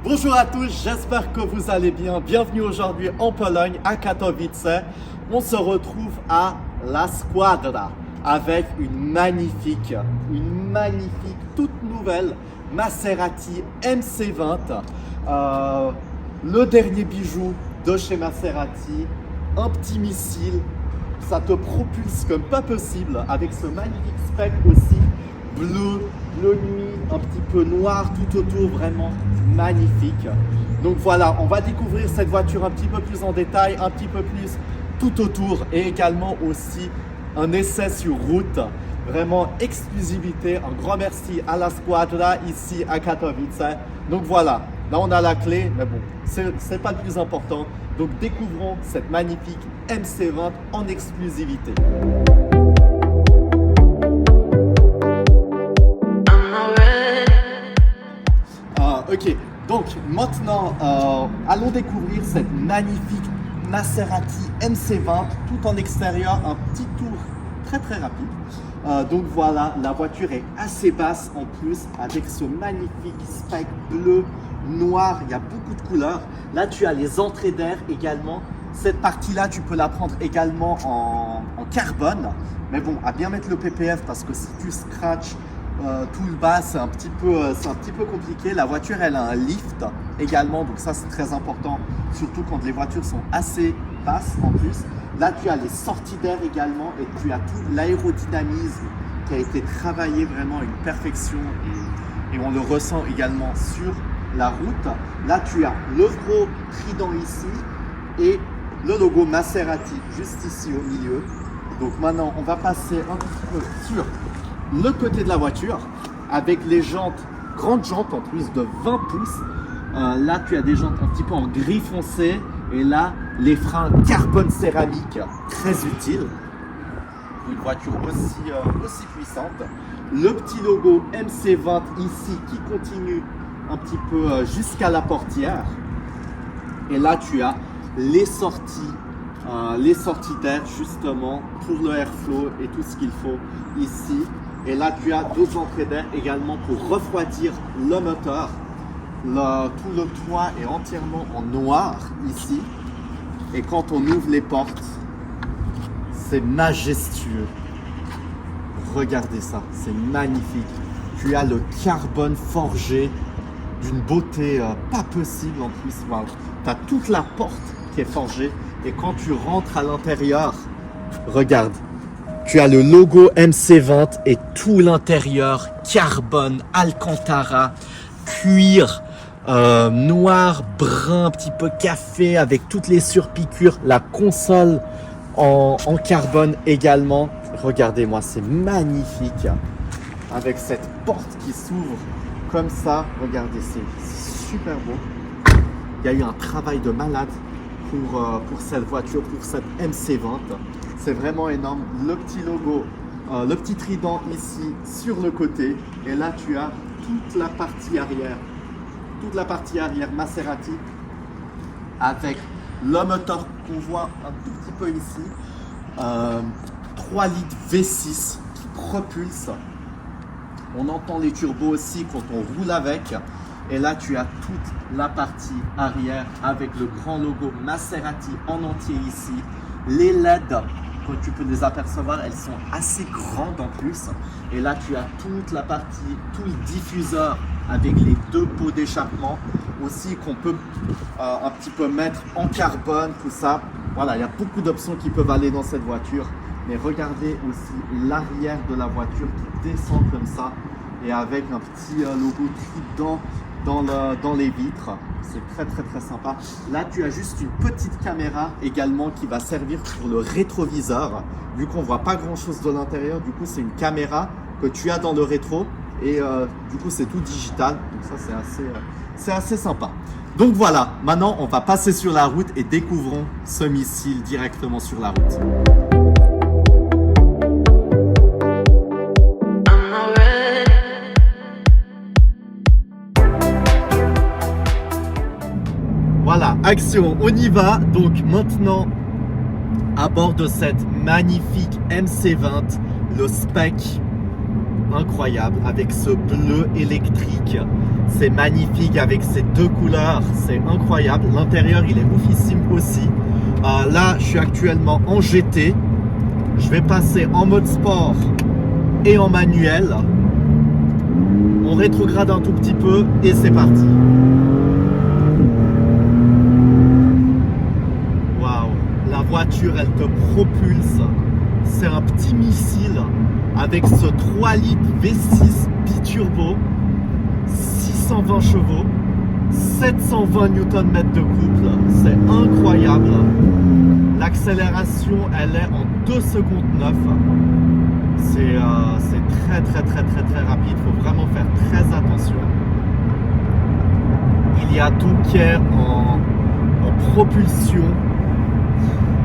Bonjour à tous, j'espère que vous allez bien. Bienvenue aujourd'hui en Pologne, à Katowice. On se retrouve à La Squadra avec une magnifique toute nouvelle Maserati MC20. Le dernier bijou de chez Maserati, un petit missile. Ça te propulse comme pas possible avec ce magnifique spec aussi bleu nuit, un petit peu noir tout autour, vraiment magnifique. Donc voilà, on va découvrir cette voiture un petit peu plus en détail, un petit peu plus tout autour et également aussi un essai sur route. Vraiment exclusivité, un grand merci à la Squadra ici à Katowice. Donc voilà, là on a la clé, mais bon, c'est pas le plus important. Donc découvrons cette magnifique MC20 en exclusivité. Ok, donc maintenant allons découvrir cette magnifique Maserati MC20 tout en extérieur, un petit tour très rapide. Donc voilà, la voiture est assez basse en plus avec ce magnifique spec bleu, noir, il y a beaucoup de couleurs. Là tu as les entrées d'air également. Cette partie-là, tu peux la prendre également en carbone. Mais bon, à bien mettre le PPF parce que si tu scratches tout le bas, c'est un petit peu compliqué. La voiture, elle a un lift également, donc ça c'est très important, surtout quand les voitures sont assez basses en plus. Là, tu as les sorties d'air également et tu as tout l'aérodynamisme qui a été travaillé vraiment à une perfection et on le ressent également sur la route. Là, tu as le gros trident ici et le logo Maserati juste ici au milieu. Donc maintenant, on va passer un petit peu sur le côté de la voiture avec les jantes, grandes jantes en plus de 20 pouces. Là, tu as des jantes un petit peu en gris foncé et là, les freins carbone céramique, très utile. Une voiture aussi puissante. Le petit logo MC20 ici qui continue un petit peu jusqu'à la portière. Et là, tu as les sorties d'air justement pour le airflow et tout ce qu'il faut ici. Et là, tu as deux entrées d'air également pour refroidir le moteur. Tout le toit est entièrement en noir ici. Et quand on ouvre les portes, c'est majestueux. Regardez ça, c'est magnifique. Tu as le carbone forgé d'une beauté pas possible en plus. Wow. Tu as toute la porte qui est forgée. Et quand tu rentres à l'intérieur, regarde. Tu as le logo MC20 et tout l'intérieur, carbone, alcantara, cuir, noir, brun, un petit peu café avec toutes les surpiqûres. La console en carbone également. Regardez-moi, c'est magnifique. Avec cette porte qui s'ouvre comme ça. Regardez, c'est super beau. Il y a eu un travail de malade pour cette voiture, pour cette MC20. C'est vraiment énorme. Le petit logo, le petit trident ici sur le côté. Et là, tu as toute la partie arrière. Toute la partie arrière Maserati avec le moteur qu'on voit un tout petit peu ici. 3 litres V6 qui propulse. On entend les turbos aussi quand on roule avec. Et là, tu as toute la partie arrière avec le grand logo Maserati en entier ici. Les LED, quand tu peux les apercevoir, elles sont assez grandes en plus. Et là, tu as toute la partie, tout le diffuseur avec les deux pots d'échappement aussi qu'on peut un petit peu mettre en carbone, tout ça. Voilà, il y a beaucoup d'options qui peuvent aller dans cette voiture. Mais regardez aussi l'arrière de la voiture qui descend comme ça et avec un petit logo trident dans les vitres. C'est très sympa. Là, tu as juste une petite caméra également qui va servir pour le rétroviseur. Vu qu'on voit pas grand chose de l'intérieur, du coup, c'est une caméra que tu as dans le rétro et du coup, c'est tout digital. Donc ça, c'est assez sympa. Donc voilà, maintenant, on va passer sur la route et découvrons ce missile directement sur la route. Voilà, action, on y va. Donc maintenant, à bord de cette magnifique MC20, le spec incroyable avec ce bleu électrique. C'est magnifique avec ces deux couleurs, c'est incroyable. L'intérieur, il est oufissime aussi. Là, je suis actuellement en GT. Je vais passer en mode sport et en manuel. On rétrograde un tout petit peu et c'est parti. Waouh, la voiture, elle te propulse. C'est un petit missile avec ce 3 litres V6 biturbo, 620 chevaux, 720 Nm de couple. C'est incroyable. L'accélération, elle est en 2 secondes 9. C'est très rapide. Il faut vraiment faire très attention. Il y a tout qui est en propulsion.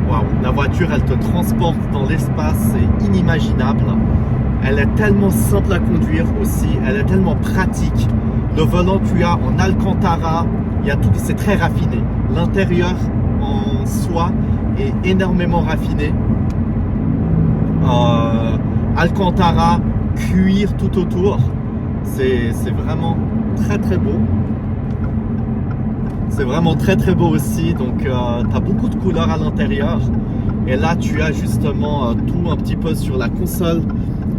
Waouh, la voiture, elle te transporte dans l'espace, c'est inimaginable. Elle est tellement simple à conduire aussi, elle est tellement pratique. Le volant, tu as en Alcantara, il y a tout, c'est très raffiné. L'intérieur en soi est énormément raffiné. Alcantara, cuir tout autour, c'est vraiment très beau. C'est vraiment très beau aussi, donc tu as beaucoup de couleurs à l'intérieur. Et là tu as justement tout un petit peu sur la console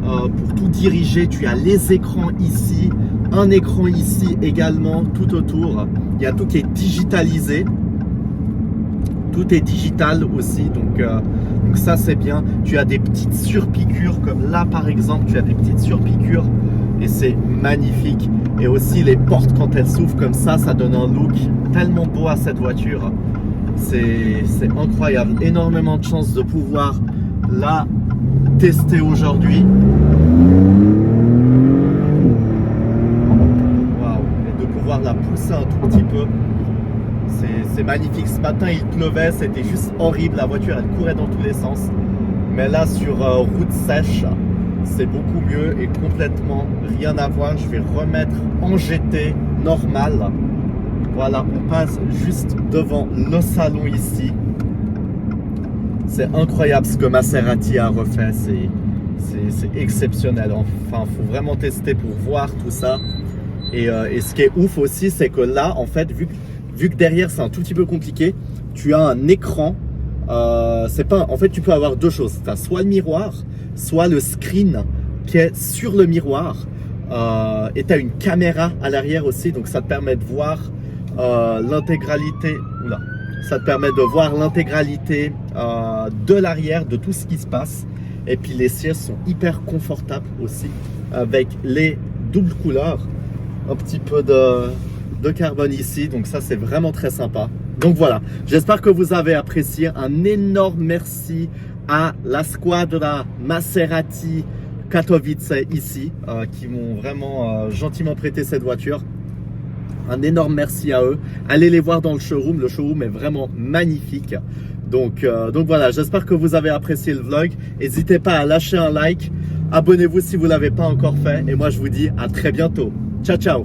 pour tout diriger. Tu as les écrans ici, un écran ici également tout autour. Il y a tout qui est digitalisé. Tout est digital aussi, donc ça c'est bien. Tu as des petites surpiqûres comme là par exemple, tu as des petites surpiqûres et c'est magnifique. Et aussi les portes quand elles s'ouvrent comme ça donne un look tellement beau à cette voiture. C'est incroyable. Énormément de chance de pouvoir la tester aujourd'hui. Waouh, et de pouvoir la pousser un tout petit peu. C'est magnifique. Ce matin il pleuvait, c'était juste horrible. La voiture elle courait dans tous les sens. Mais là sur route sèche, c'est beaucoup mieux et complètement rien à voir. Je vais remettre en GT normal. Voilà, on passe juste devant le salon ici. C'est incroyable ce que Maserati a refait. C'est exceptionnel. Enfin, faut vraiment tester pour voir tout ça. Et ce qui est ouf aussi, c'est que là, en fait, vu que derrière c'est un tout petit peu compliqué, tu as un écran. En fait, tu peux avoir deux choses. Tu as soit le miroir, soit le screen qui est sur le miroir. Et tu as une caméra à l'arrière aussi, donc ça te permet de voir l'intégralité. Ça te permet de voir l'intégralité de l'arrière de tout ce qui se passe. Et puis les sièges sont hyper confortables aussi avec les doubles couleurs. Un petit peu de carbone ici, donc ça c'est vraiment très sympa. Donc voilà, j'espère que vous avez apprécié. Un énorme merci à la Squadra Maserati Katowice ici, qui m'ont vraiment gentiment prêté cette voiture. Un énorme merci à eux. Allez les voir dans le showroom est vraiment magnifique. Donc voilà, j'espère que vous avez apprécié le vlog. N'hésitez pas à lâcher un like, abonnez-vous si vous ne l'avez pas encore fait. Et moi je vous dis à très bientôt. Ciao ciao.